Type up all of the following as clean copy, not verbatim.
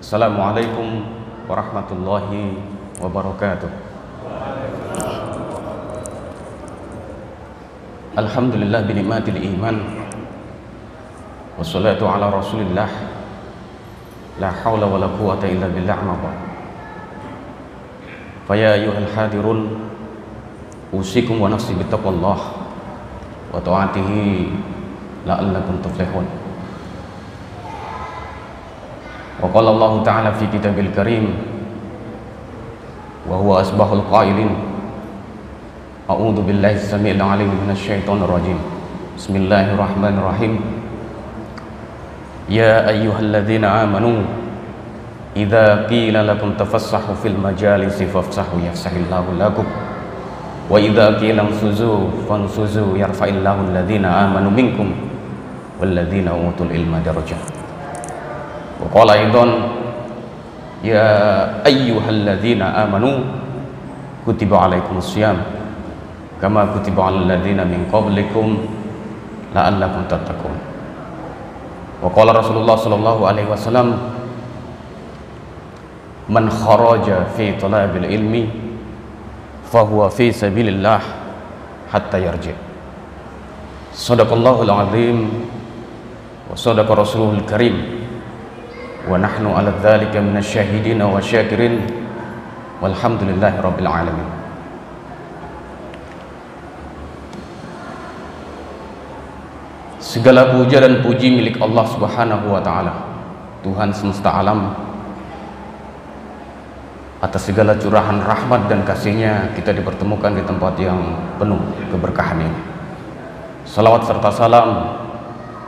Assalamualaikum warahmatullahi wabarakatuh. Alhamdulillah binikmatil iman, wassalatu ala rasulillah, la hawla wa la quwata illa billah. Faya ayyuhal hadirun, usikum wa nafsi bittaqwallah wa ta'atihi la'allakum tuflihun. Wa qala Allah ta'ala fi kitabil karim wa huwa asbahul qailin, a'udzu billahi as-sami'il 'alim minasy syaithanir rajim. Bismillahirrahmanirrahim. Ya ayyuhalladzina amanu idza qila lakum tafassahu fil majalisi fafsahu yafsahillahu lakum wa idza qila anfuzu fanfuzu yarfa'illahu alladzina amanu minkum walladzina utul ilma darajat. Wa qala aidan ya ayyuhalladzina amanu kutiba alaikumus syiyam kama kutiba alal ladzina min qablikum la'allakum tattaqun. Wa qala Rasulullah sallallahu alaihi wasallam man kharaja fi talabil ilmi fahuwa fi sabilillah hatta yarji. Shadaqallahul azim wa shadaqa rasuluhul karim wa nahnu ala dzalika minasyahidin wa syakirin walhamdulillahi rabbil alamin. Segala puja dan puji milik Allah Subhanahu wa taala, Tuhan semesta alam. Atas segala curahan rahmat dan kasih-Nya kita dipertemukan di tempat yang penuh keberkahan ini. Salawat serta salam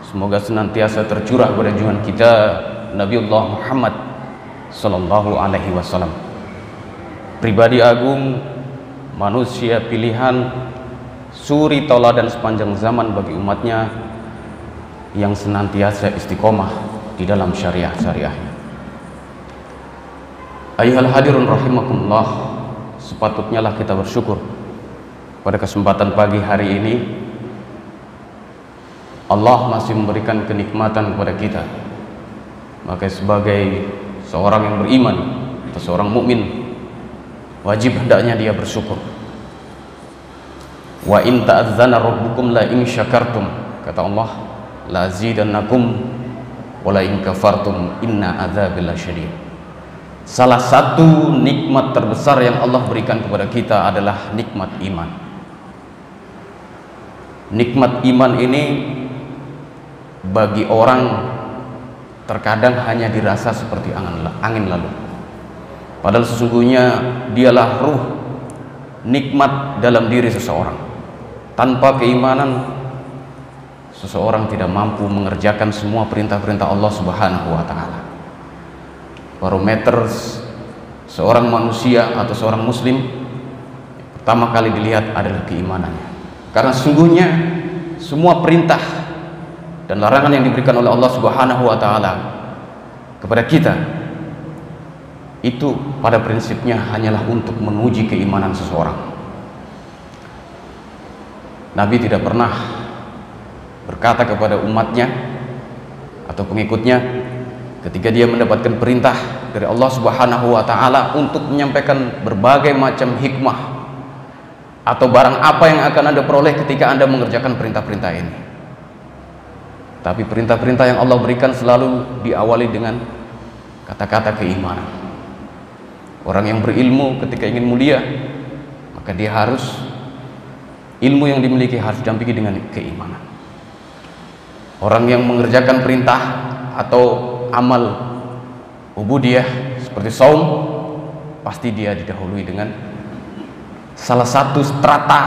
semoga senantiasa tercurah pada junjungan kita Nabiullah Muhammad sallallahu alaihi wasallam, pribadi agung, manusia pilihan, suri tauladan sepanjang zaman bagi umatnya yang senantiasa istiqomah di dalam syariah-syariahnya. Ayyuhal hadirun rahimakumullah, sepatutnya lah kita bersyukur pada kesempatan pagi hari ini Allah masih memberikan kenikmatan kepada kita. Maka sebagai seorang yang beriman atau seorang mukmin, wajib hendaknya dia bersyukur. Wa in ta'adzana rabbukum la in syakartum, kata Allah, la zidannakum wa la in kafartum inna adzabil lasyadid. Salah satu nikmat terbesar yang Allah berikan kepada kita adalah nikmat iman. Nikmat iman ini bagi orang terkadang hanya dirasa seperti angin lalu, padahal sesungguhnya dialah ruh nikmat dalam diri seseorang. Tanpa keimanan, seseorang tidak mampu mengerjakan semua perintah-perintah Allah Subhanahu wa taala. Barometer seorang manusia atau seorang muslim pertama kali dilihat adalah keimanannya, karena sesungguhnya semua perintah dan larangan yang diberikan oleh Allah Subhanahu wa taala kepada kita itu pada prinsipnya hanyalah untuk menguji keimanan seseorang. Nabi tidak pernah berkata kepada umatnya atau pengikutnya ketika dia mendapatkan perintah dari Allah Subhanahu wa taala untuk menyampaikan berbagai macam hikmah atau barang apa yang akan Anda peroleh ketika Anda mengerjakan perintah-perintah ini. Tapi perintah-perintah yang Allah berikan selalu diawali dengan kata-kata keimanan. Orang yang berilmu ketika ingin mulia, maka dia harus, ilmu yang dimiliki harus didampingi dengan keimanan. Orang yang mengerjakan perintah atau amal ubudiyah seperti saum, pasti dia didahului dengan salah satu strata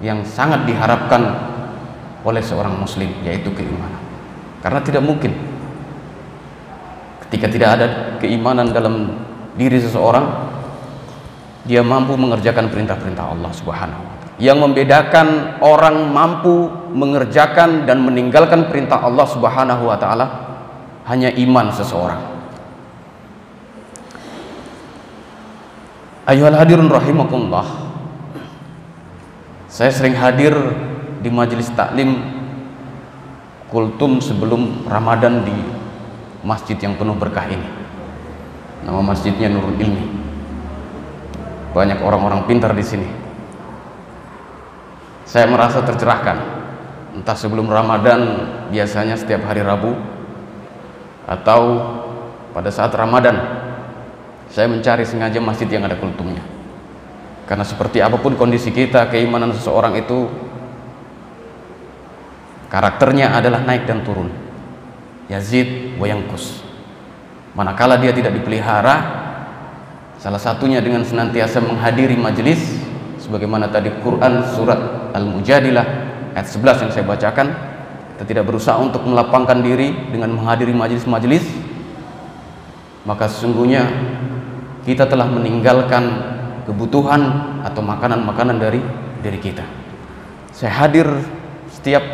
yang sangat diharapkan oleh seorang muslim, yaitu keimanan. Karena tidak mungkin ketika tidak ada keimanan dalam diri seseorang, dia mampu mengerjakan perintah-perintah Allah Subhanahu wa taala. Yang membedakan orang mampu mengerjakan dan meninggalkan perintah Allah Subhanahu wa taala hanya iman seseorang. Ayyuhal hadirun rahimakumullah, saya sering hadir di majelis taklim kultum sebelum Ramadan di masjid yang penuh berkah ini. Nama masjidnya Nurul Ilmi. Banyak orang-orang pintar di sini. Saya merasa tercerahkan. Entah sebelum Ramadan, biasanya setiap hari Rabu, atau pada saat Ramadan, saya mencari sengaja masjid yang ada kultumnya. Karena seperti apapun kondisi kita, keimanan seseorang itu karakternya adalah naik dan turun, yazid wa yanqus. Manakala dia tidak dipelihara, salah satunya dengan senantiasa menghadiri majelis, sebagaimana tadi Quran surat Al-Mujadilah ayat 11 yang saya bacakan, kita tidak berusaha untuk melapangkan diri dengan menghadiri majelis-majelis, maka sesungguhnya kita telah meninggalkan kebutuhan atau makanan-makanan dari kita. Saya hadir setiap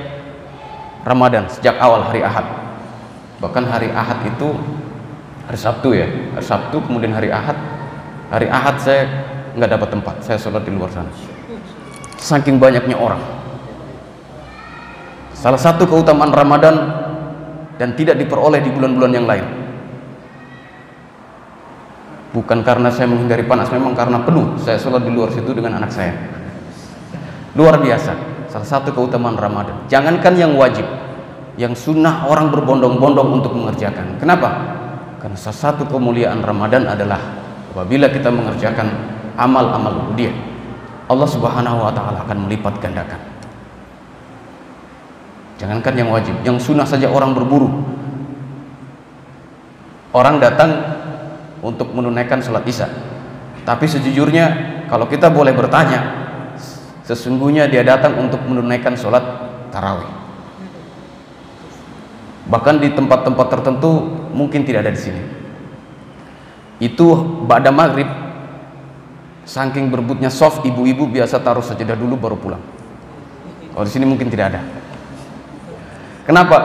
Ramadan sejak awal hari Ahad. Bahkan hari Ahad itu hari Sabtu ya, hari Sabtu kemudian hari Ahad. Hari Ahad saya nggak dapat tempat, saya sholat di luar sana. Saking banyaknya orang. Salah satu keutamaan Ramadan dan tidak diperoleh di bulan-bulan yang lain. Bukan karena saya menghindari panas, memang karena penuh. Saya sholat di luar situ dengan anak saya. Luar biasa. Salah satu keutamaan Ramadan. Jangankan yang wajib, yang sunnah orang berbondong-bondong untuk mengerjakan. Kenapa? Karena salah satu kemuliaan Ramadan adalah apabila kita mengerjakan amal-amal ubudiyah, Allah Subhanahu wa taala akan melipat gandakan. Jangankan yang wajib, yang sunnah saja orang berburu. Orang datang untuk menunaikan sholat isya, tapi sejujurnya kalau kita boleh bertanya, sesungguhnya dia datang untuk menunaikan sholat tarawih. Bahkan di tempat-tempat tertentu mungkin tidak ada di sini. Itu ba'da maghrib, saking berebutnya soft, ibu-ibu biasa taruh sajadah dulu baru pulang. Kalau di sini mungkin tidak ada. Kenapa?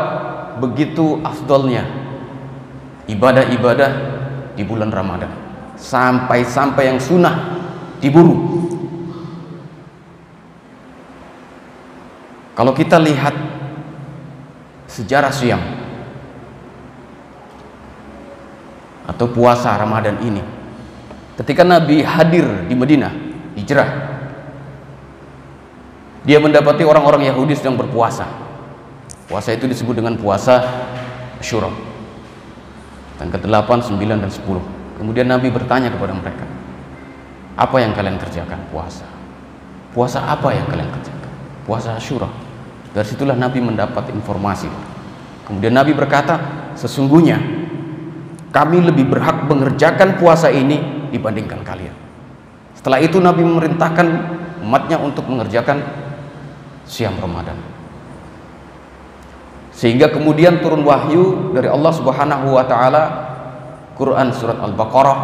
Begitu afdolnya ibadah-ibadah di bulan Ramadan, sampai-sampai yang sunnah diburu. Kalau kita lihat sejarah Syam atau puasa Ramadan ini, ketika Nabi hadir di Madinah, hijrah, dia mendapati orang-orang Yahudi sedang berpuasa. Puasa itu disebut dengan puasa Asyura, tanggal ke-8, 9, dan 10. Kemudian Nabi bertanya kepada mereka, apa yang kalian kerjakan? Puasa. Puasa apa yang kalian kerjakan? Puasa Asyura. Dari situlah Nabi mendapat informasi. Kemudian Nabi berkata, sesungguhnya kami lebih berhak mengerjakan puasa ini dibandingkan kalian. Setelah itu Nabi memerintahkan umatnya untuk mengerjakan Syam Ramadan. Sehingga kemudian turun wahyu dari Allah Subhanahu wa taala, Quran surat Al-Baqarah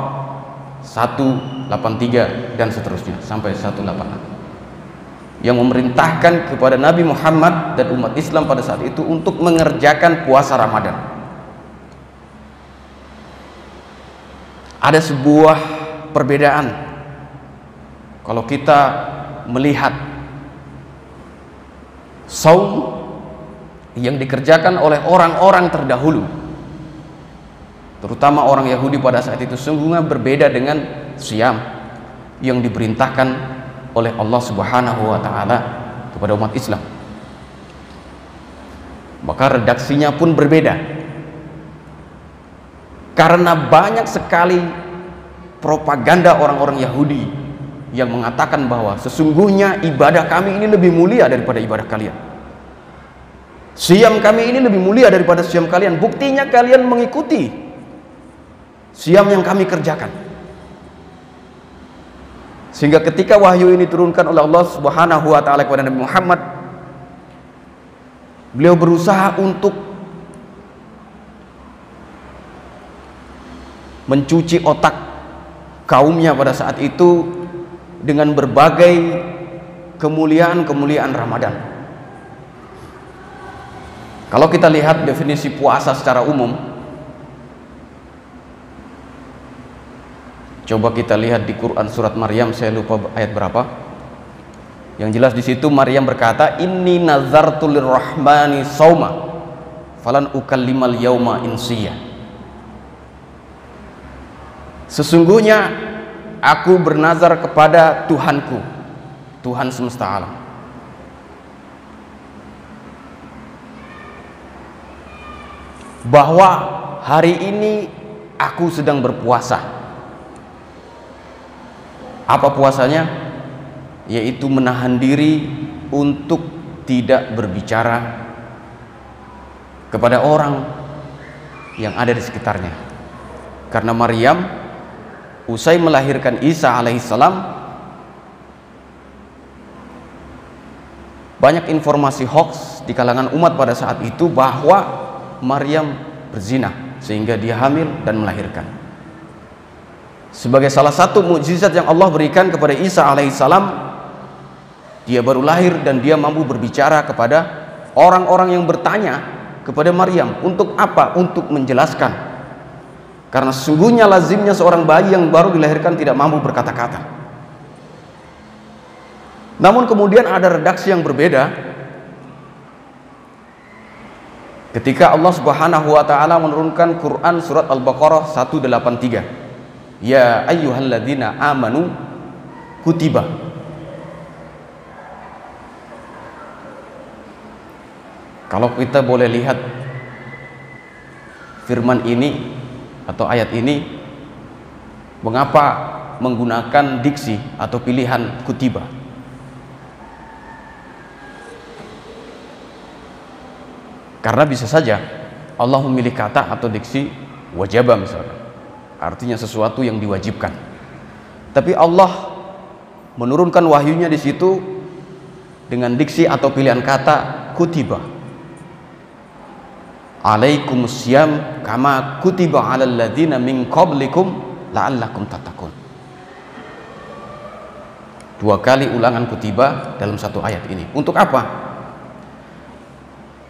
183 dan seterusnya sampai 186, yang memerintahkan kepada Nabi Muhammad dan umat Islam pada saat itu untuk mengerjakan puasa Ramadan. Ada sebuah perbedaan kalau kita melihat saum yang dikerjakan oleh orang-orang terdahulu, terutama orang Yahudi pada saat itu, sungguhnya berbeda dengan Syam yang diperintahkan oleh Allah Subhanahu wa taala kepada umat Islam. Maka redaksinya pun berbeda, karena banyak sekali propaganda orang-orang Yahudi yang mengatakan bahwa sesungguhnya ibadah kami ini lebih mulia daripada ibadah kalian. Syam kami ini lebih mulia daripada syam kalian. Buktinya kalian mengikuti syam yang kami kerjakan. Sehingga ketika wahyu ini turunkan oleh Allah Subhanahu wa taala kepada Nabi Muhammad, beliau berusaha untuk mencuci otak kaumnya pada saat itu dengan berbagai kemuliaan-kemuliaan Ramadan. Kalau kita lihat definisi puasa secara umum, coba kita lihat di Quran surat Maryam, saya lupa ayat berapa. Yang jelas di situ Maryam berkata, "Inni nazartu lirrahmani sauma, falan ukallimal yauma insiya." Sesungguhnya aku bernazar kepada Tuhanku, Tuhan semesta alam, bahwa hari ini aku sedang berpuasa. Apa puasanya? Yaitu menahan diri untuk tidak berbicara kepada orang yang ada di sekitarnya. Karena Maryam usai melahirkan Isa alaihissalam, banyak informasi hoax di kalangan umat pada saat itu bahwa Maryam berzina sehingga dia hamil dan melahirkan. Sebagai salah satu mukjizat yang Allah berikan kepada Isa alaihissalam, dia baru lahir dan dia mampu berbicara kepada orang-orang yang bertanya kepada Maryam. Untuk apa? Untuk menjelaskan. Karena sesungguhnya lazimnya seorang bayi yang baru dilahirkan tidak mampu berkata-kata. Namun kemudian ada redaksi yang berbeda ketika Allah Subhanahu wa taala menurunkan Quran surat Al-Baqarah 183. Ya ayyuhalladzina amanu kutiba. Kalau kita boleh lihat firman ini atau ayat ini, mengapa menggunakan diksi atau pilihan kutiba? Karena bisa saja Allah memilih kata atau diksi wajaba misalkan, artinya sesuatu yang diwajibkan. Tapi Allah menurunkan wahyunya di situ dengan diksi atau pilihan kata kutiba. Alaikumusiyam kama kutiba alal ladzina min qablikum la'allakum tattaqun. Dua kali ulangan kutiba dalam satu ayat ini. Untuk apa?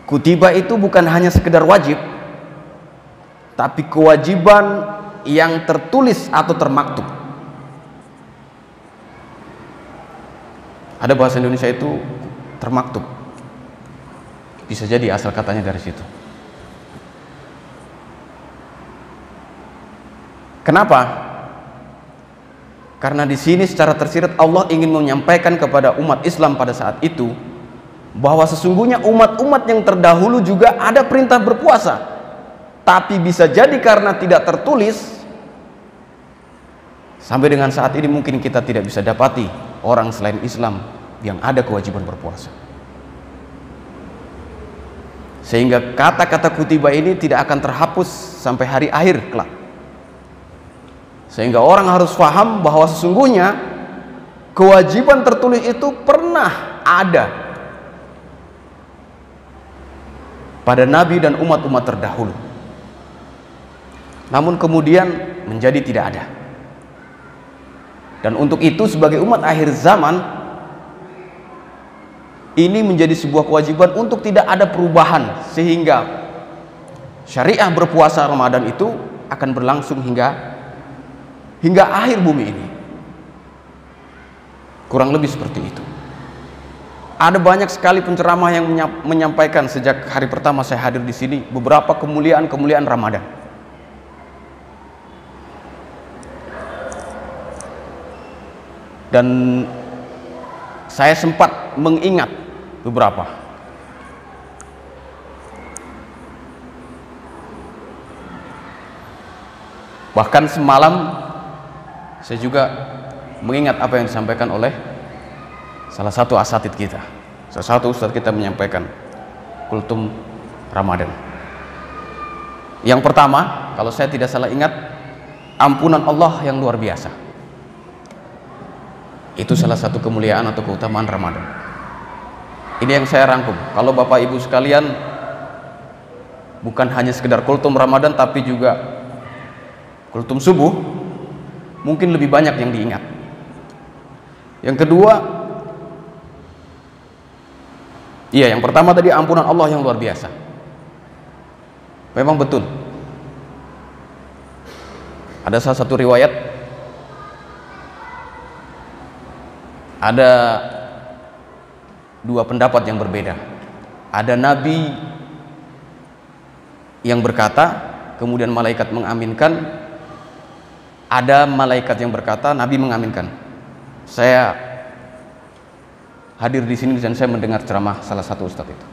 Kutiba itu bukan hanya sekedar wajib, tapi kewajiban yang tertulis atau termaktub. Ada bahasa Indonesia itu termaktub. Bisa jadi asal katanya dari situ. Kenapa? Karena di sini secara tersirat Allah ingin menyampaikan kepada umat Islam pada saat itu bahwa sesungguhnya umat-umat yang terdahulu juga ada perintah berpuasa, tapi bisa jadi karena tidak tertulis, sampai dengan saat ini mungkin kita tidak bisa dapati orang selain Islam yang ada kewajiban berpuasa. Sehingga kata-kata kutiba ini tidak akan terhapus sampai hari akhir kelak. Sehingga orang harus paham bahwa sesungguhnya kewajiban tertulis itu pernah ada pada Nabi dan umat-umat terdahulu. Namun kemudian menjadi tidak ada. Dan untuk itu sebagai umat akhir zaman, ini menjadi sebuah kewajiban untuk tidak ada perubahan, sehingga syariah berpuasa Ramadan itu akan berlangsung hingga akhir bumi ini. Kurang lebih seperti itu. Ada banyak sekali penceramah yang menyampaikan sejak hari pertama saya hadir di sini beberapa kemuliaan-kemuliaan Ramadan. Dan saya sempat mengingat beberapa. Bahkan semalam saya juga mengingat apa yang disampaikan oleh salah satu asatidz kita, salah satu ustadz kita menyampaikan kultum Ramadan. Yang pertama, kalau saya tidak salah ingat, ampunan Allah yang luar biasa. Itu salah satu kemuliaan atau keutamaan Ramadan. Ini yang saya rangkum. Kalau Bapak Ibu sekalian bukan hanya sekedar kultum Ramadan, tapi juga kultum subuh, mungkin lebih banyak yang diingat. Yang kedua, yang pertama tadi ampunan Allah yang luar biasa. Memang betul. Ada salah satu riwayat, ada dua pendapat yang berbeda. Ada nabi yang berkata, kemudian malaikat mengaminkan, ada malaikat yang berkata, Nabi mengaminkan, saya hadir di sini dan saya mendengar ceramah salah satu ustadz itu.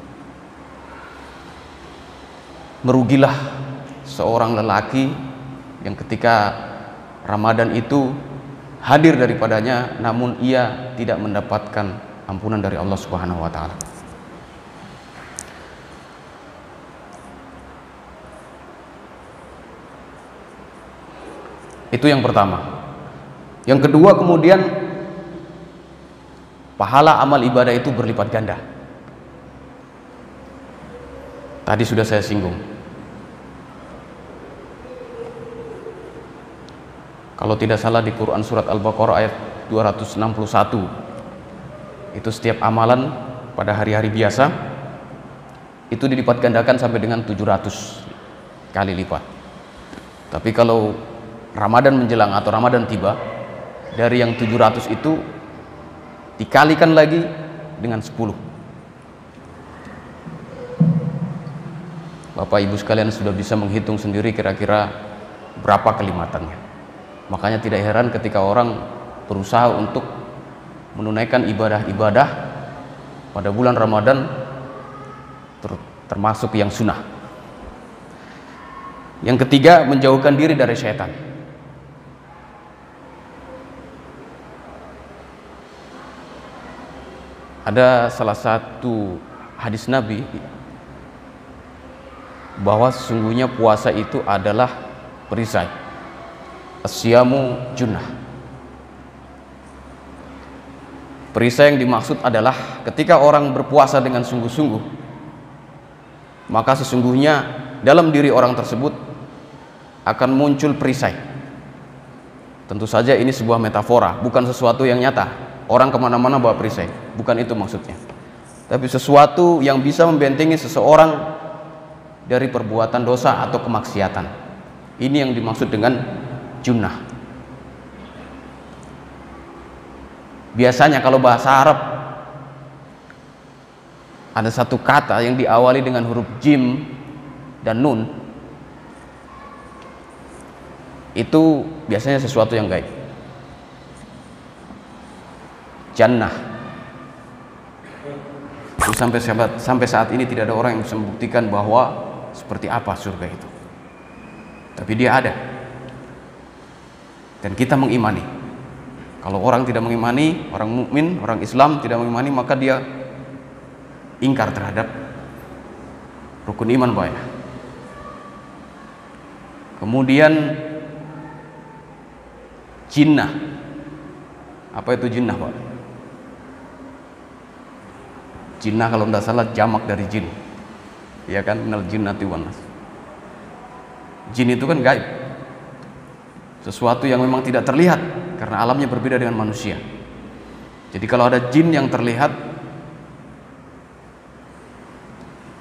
Merugilah seorang lelaki yang ketika Ramadan itu hadir daripadanya, namun ia tidak mendapatkan ampunan dari Allah Subhanahu wa taala. Itu yang pertama. Yang kedua, kemudian pahala amal ibadah itu berlipat ganda. Tadi sudah saya singgung. Kalau tidak salah di Quran surat Al-Baqarah ayat 261, itu setiap amalan pada hari-hari biasa itu dilipat gandakan sampai dengan 700 kali lipat. Tapi kalau Ramadan menjelang atau Ramadan tiba, dari yang 700 itu dikalikan lagi dengan 10. Bapak Ibu sekalian sudah bisa menghitung sendiri kira-kira berapa kelimatannya. Makanya tidak heran ketika orang berusaha untuk menunaikan ibadah-ibadah pada bulan Ramadan, termasuk yang sunnah. Yang ketiga, menjauhkan diri dari syaitan. Ada salah satu hadis Nabi bahwa sesungguhnya puasa itu adalah perisai. As-siyamu junnah. Perisai yang dimaksud adalah ketika orang berpuasa dengan sungguh-sungguh, maka sesungguhnya dalam diri orang tersebut akan muncul perisai. Tentu saja ini sebuah metafora, bukan sesuatu yang nyata. Orang kemana-mana bawa perisai, bukan itu maksudnya. Tapi sesuatu yang bisa membentengi seseorang dari perbuatan dosa atau kemaksiatan. Ini yang dimaksud dengan junnah. Biasanya kalau bahasa Arab ada satu kata yang diawali dengan huruf jim dan nun, itu biasanya sesuatu yang gaib. Jannah. Itu sampai saat ini tidak ada orang yang bisa membuktikan bahwa seperti apa surga itu. Tapi dia ada. Dan kita mengimani. Kalau orang tidak mengimani, orang mukmin, orang Islam tidak mengimani, maka dia ingkar terhadap rukun iman, Pak ya. Kemudian jinnah. Apa itu jinnah, Pak? Jinnah kalau tidak salah jamak dari jin. Ya kan, minal jinnati wan nas. Jin itu kan gaib. Sesuatu yang memang tidak terlihat karena alamnya berbeda dengan manusia. Jadi kalau ada jin yang terlihat,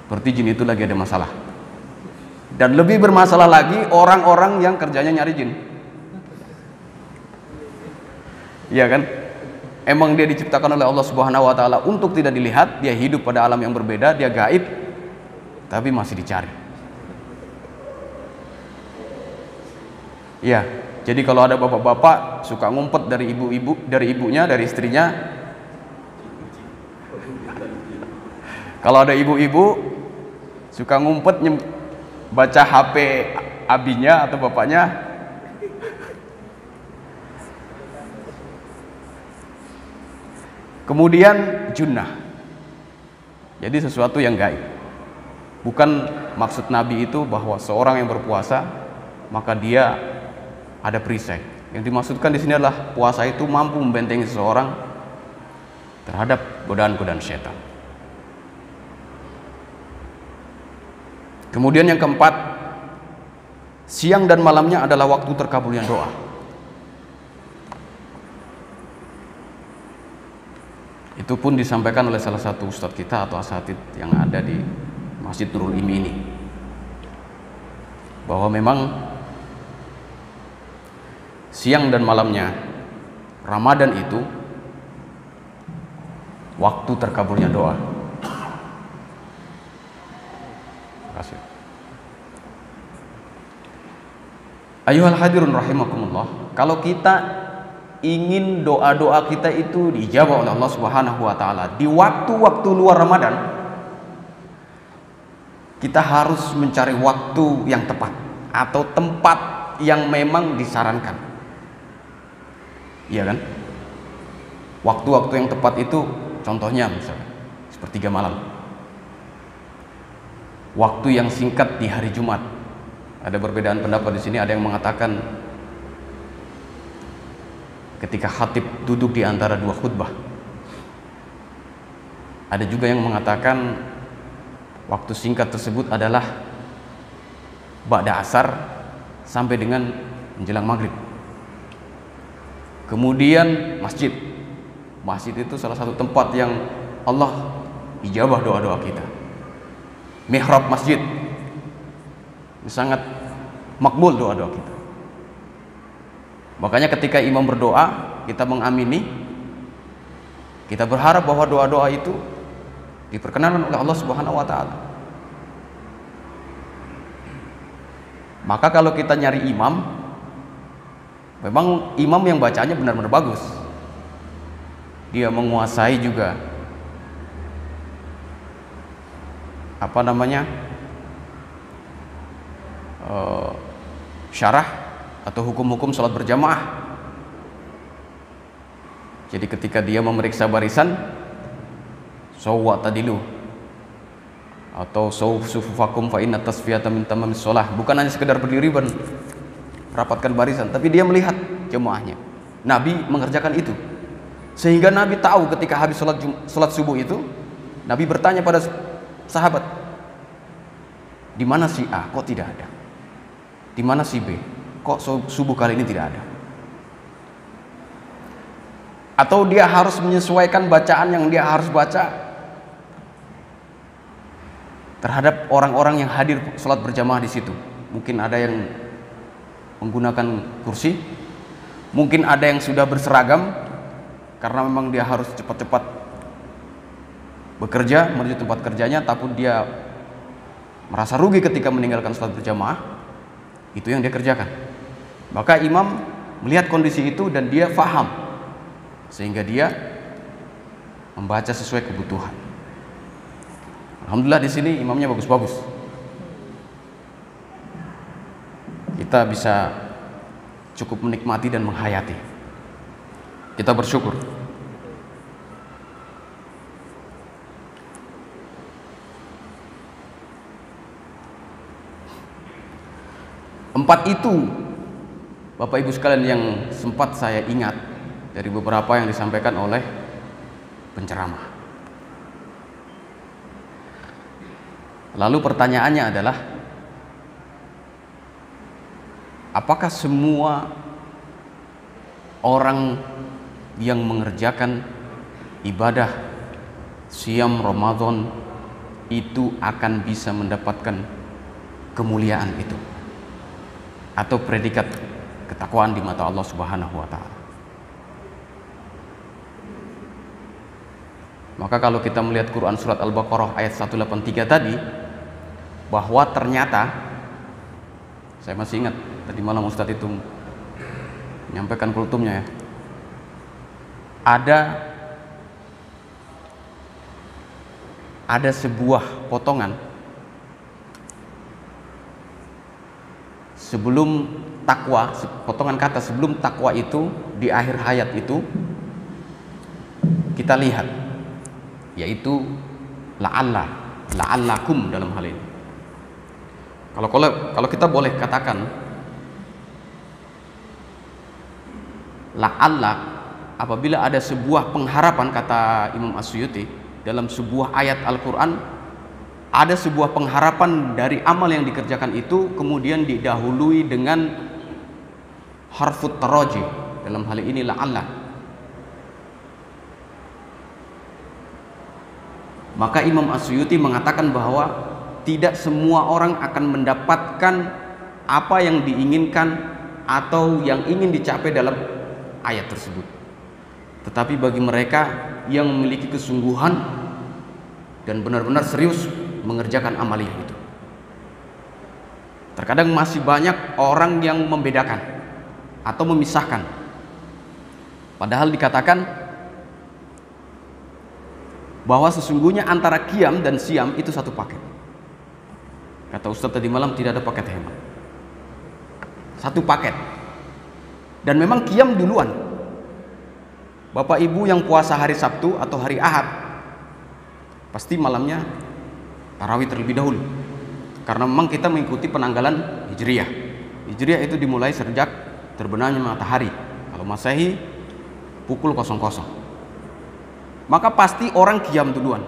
berarti jin itu lagi ada masalah. Dan lebih bermasalah lagi orang-orang yang kerjanya nyari jin. Iya kan? Emang dia diciptakan oleh Allah Subhanahu wa taala untuk tidak dilihat, dia hidup pada alam yang berbeda, dia gaib, tapi masih dicari. Iya, jadi kalau ada bapak-bapak suka ngumpet dari ibu-ibu, dari ibunya, dari istrinya. Kalau ada ibu-ibu suka ngumpet baca HP abinya atau bapaknya. Kemudian junnah, jadi sesuatu yang gaib. Bukan maksud Nabi itu bahwa seorang yang berpuasa maka dia ada perisai. Yang dimaksudkan di sini adalah puasa itu mampu membentengi seseorang terhadap godaan-godaan syaitan. Kemudian yang keempat, siang dan malamnya adalah waktu terkabulnya doa. Itu pun disampaikan oleh salah satu ustadz kita atau asatid yang ada di Masjid Nurul Imi ini, bahwa memang siang dan malamnya Ramadan itu waktu terkabulnya doa. Terima kasih. Ayuhal hadirun rahimakumullah, kalau kita ingin doa-doa kita itu dijawab oleh Allah Subhanahu wa taala di waktu-waktu luar Ramadan, kita harus mencari waktu yang tepat atau tempat yang memang disarankan. Iya kan? Waktu-waktu yang tepat itu contohnya misalnya sepertiga malam. Waktu yang singkat di hari Jumat. Ada perbedaan pendapat di sini, ada yang mengatakan ketika khatib duduk di antara dua khutbah. Ada juga yang mengatakan waktu singkat tersebut adalah ba'da asar sampai dengan menjelang maghrib. Kemudian masjid. Masjid itu salah satu tempat yang Allah ijabah doa-doa kita. Mihrab masjid sangat makbul doa-doa kita. Makanya ketika imam berdoa, kita mengamini, kita berharap bahwa doa-doa itu diperkenankan oleh Allah Subhanahu wa taala. Maka kalau kita nyari imam, memang imam yang bacanya benar-benar bagus. Dia menguasai juga syarah atau hukum-hukum sholat berjamaah. Jadi ketika dia memeriksa barisan, sawwa tadilu atau sufufakum fa inna tasfiyata min tamamis shalah, bukan hanya sekedar berdiri dan rapatkan barisan, tapi dia melihat jemaahnya. Nabi mengerjakan itu, sehingga Nabi tahu ketika habis sholat subuh itu, Nabi bertanya pada sahabat, di mana si A kok tidak ada, di mana si B kok subuh kali ini tidak ada. Atau dia harus menyesuaikan bacaan yang dia harus baca terhadap orang-orang yang hadir sholat berjamaah di situ. Mungkin ada yang menggunakan kursi, mungkin ada yang sudah berseragam karena memang dia harus cepat-cepat bekerja menuju tempat kerjanya, tapi dia merasa rugi ketika meninggalkan sholat berjamaah. Itu yang dia kerjakan. Maka imam melihat kondisi itu dan dia faham, sehingga dia membaca sesuai kebutuhan. Alhamdulillah di sini imamnya bagus-bagus. Kita bisa cukup menikmati dan menghayati. Kita bersyukur. Empat itu, Bapak Ibu sekalian, yang sempat saya ingat dari beberapa yang disampaikan oleh penceramah. Lalu pertanyaannya adalah, apakah semua orang yang mengerjakan ibadah siam Ramadan itu akan bisa mendapatkan kemuliaan itu atau predikat ketakwaan di mata Allah Subhanahu wa taala? Maka kalau kita melihat Quran surat Al-Baqarah ayat 183 tadi, bahwa ternyata, saya masih ingat tadi malam Ustadz itu menyampaikan kultumnya ya, ada sebuah potongan sebelum takwa, potongan kata sebelum takwa itu di akhir hayat itu kita lihat, yaitu la'allakum dalam hal ini. Kalau kita boleh katakan la'alla, apabila ada sebuah pengharapan, kata Imam As-Suyuti dalam sebuah ayat Al-Quran, ada sebuah pengharapan dari amal yang dikerjakan itu kemudian didahului dengan harfut taraji, dalam hal ini la'alla. Maka Imam As-Suyuti mengatakan bahwa tidak semua orang akan mendapatkan apa yang diinginkan atau yang ingin dicapai dalam ayat tersebut, tetapi bagi mereka yang memiliki kesungguhan dan benar-benar serius mengerjakan amaliyah itu, Terkadang masih banyak orang yang membedakan atau memisahkan. Padahal dikatakan bahwa sesungguhnya antara qiyam dan siam itu satu paket. Kata Ustadz tadi malam, tidak ada paket hemat. Satu paket. Dan memang qiyam duluan. Bapak Ibu yang puasa hari Sabtu atau hari Ahad, pasti malamnya tarawih terlebih dahulu. Karena memang kita mengikuti penanggalan Hijriyah. Hijriyah itu dimulai sejak terbenamnya matahari. Kalau Masehi pukul 00. Maka pasti orang qiyam duluan.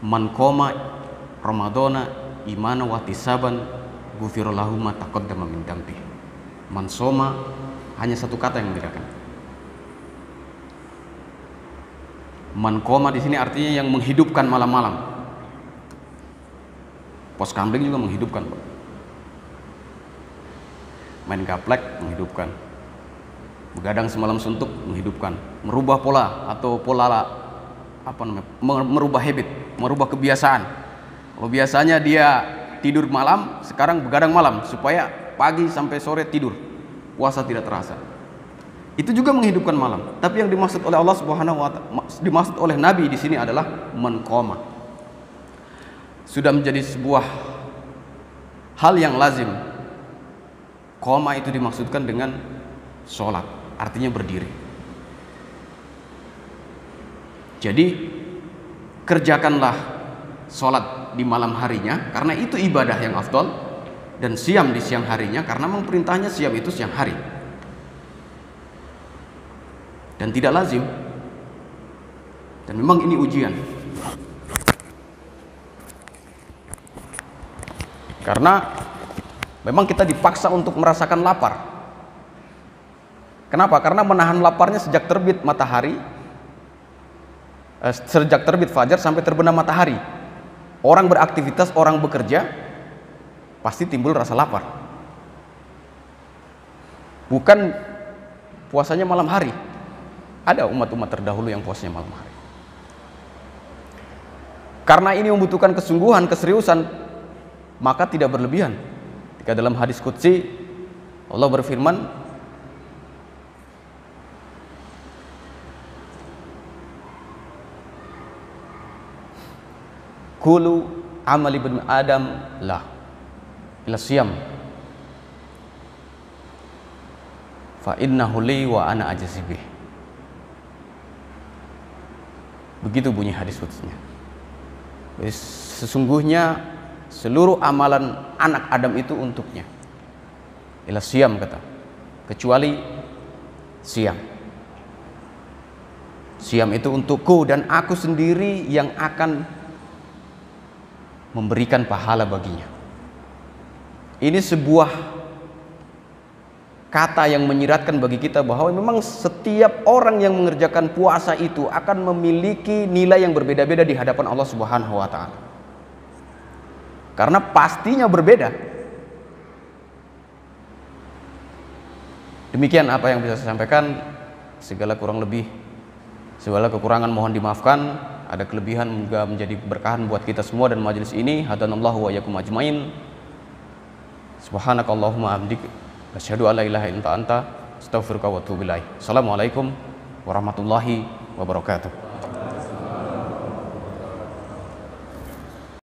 Man qoma Ramadana imana wa ihtisaban ghufira lahu ma taqaddama min dambi. Man soma, hanya satu kata yang membedakan. Man qoma di sini artinya yang menghidupkan malam-malam. Pos kambing juga menghidupkan, Pak. Main gaplek menghidupkan. Begadang semalam suntuk menghidupkan. Merubah pola atau merubah habit, merubah kebiasaan. Kalau biasanya dia tidur malam, sekarang begadang malam supaya pagi sampai sore tidur, puasa tidak terasa. Itu juga menghidupkan malam. Tapi yang dimaksud oleh Allah Subhanahu wa Ta'ala, dimaksud oleh Nabi di sini adalah man qoma. Sudah menjadi sebuah hal yang lazim. Qoma itu dimaksudkan dengan sholat, artinya berdiri. Jadi kerjakanlah sholat di malam harinya, karena itu ibadah yang afdal, dan siam di siang harinya, karena memang perintahnya siam itu siang hari. Dan tidak lazim. Dan memang ini ujian. Karena memang kita dipaksa untuk merasakan lapar. Kenapa? Karena menahan laparnya sejak terbit matahari, sejak terbit fajar sampai terbenam matahari. Orang beraktivitas, orang bekerja, pasti timbul rasa lapar. Bukan puasanya malam hari. Ada umat-umat terdahulu yang puasanya malam hari. Karena ini membutuhkan kesungguhan, keseriusan, maka tidak berlebihan. Ketika dalam hadis qudsi Allah berfirman, Kulu amal ibn Adam lah ila siyam fa innahu li wa ana ajzibih. Begitu bunyi hadis qudsnya. Sesungguhnya seluruh amalan anak Adam itu untuknya. Ila siyam kata, kecuali siam. Siam itu untukku dan aku sendiri yang akan memberikan pahala baginya. Ini sebuah kata yang menyiratkan bagi kita bahwa memang setiap orang yang mengerjakan puasa itu akan memiliki nilai yang berbeda-beda di hadapan Allah Subhanahu wa Ta'ala. Karena pastinya berbeda. Demikian apa yang bisa saya sampaikan. Segala kurang lebih, segala kekurangan mohon dimaafkan. Ada kelebihan juga menjadi keberkahan buat kita semua dan majelis ini. Hadanallahu wa iyyakum ajmain. Subhanakallahumma hamdik, asyhadu an la ilaha illa anta, astaghfiruka wa atubu ilaik. Assalamualaikum warahmatullahi wabarakatuh.